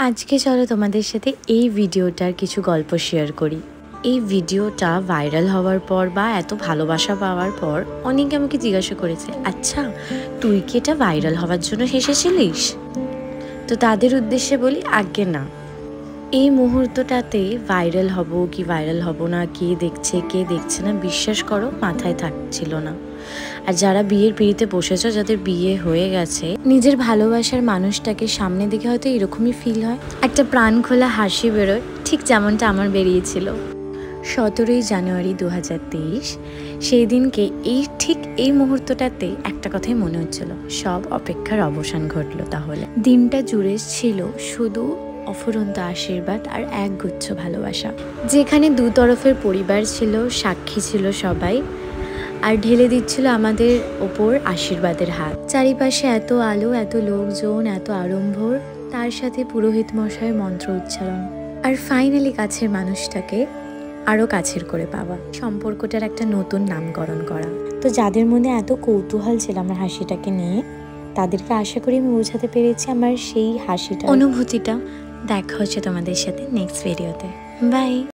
আজকে চলো তোমাদের সাথে এই ভিডিওটার কিছু গল্প শেয়ার করি। এই ভিডিওটা ভাইরাল হওয়ার পর বা এত ভালোবাসা পাওয়ার পর অনেকে আমাকে জিজ্ঞাসা করেছে, আচ্ছা তুই কি এটা ভাইরাল হওয়ার জন্য হেসেছিলিস? তো তাদের উদ্দেশ্যে বলি, আজ্ঞে না। এই মুহূর্তটাতে ভাইরাল হব কি ভাইরাল হব না, কে দেখছে কে দেখছে না, বিশ্বাস করো মাথায় থাকছিল না। আর যারা বিয়ের পিড়িতে বসেছ, যাদের বিয়ে হয়ে গেছে, নিজের ভালোবাসার মানুষটাকে সামনে দেখে হয়তো এরকমই ফিল হয়, একটা প্রাণ খোলা হাসি বেরোয়, ঠিক যেমনটা আমার বেরিয়েছিল 17ই জানুয়ারি 2023। সেই দিনকে ঠিক এই মুহূর্তটাতে একটা কথাই মনে হচ্ছিল, সব অপেক্ষার অবসান ঘটলো। তাহলে দিনটা জুড়ে ছিল শুধু অফুরন্ত আশীর্বাদ আর একগুচ্ছ ভালোবাসা, যেখানে দু তরফের পরিবার ছিল, সাক্ষী ছিল সবাই, আর ঢেলে দিচ্ছিল আমাদের ওপর আশীর্বাদের হাত। চারিপাশে এত আলো, এত লোকজন, এত আড়ম্বর, তার সাথে পুরোহিত মশাইয়ের মন্ত্র উচ্চারণ, আর ফাইনালি কাছের মানুষটাকে আরও কাছের করে পাওয়া, সম্পর্কটার একটা নতুন নামকরণ করা। তো যাদের মধ্যে এত কৌতূহল ছিল আমার হাসিটাকে নিয়ে, তাদেরকে আশা করি আমি বোঝাতে পেরেছি আমার সেই হাসিটা, অনুভূতিটা। দেখা হচ্ছে তোমাদের সাথে নেক্সট ভিডিওতে। বাই।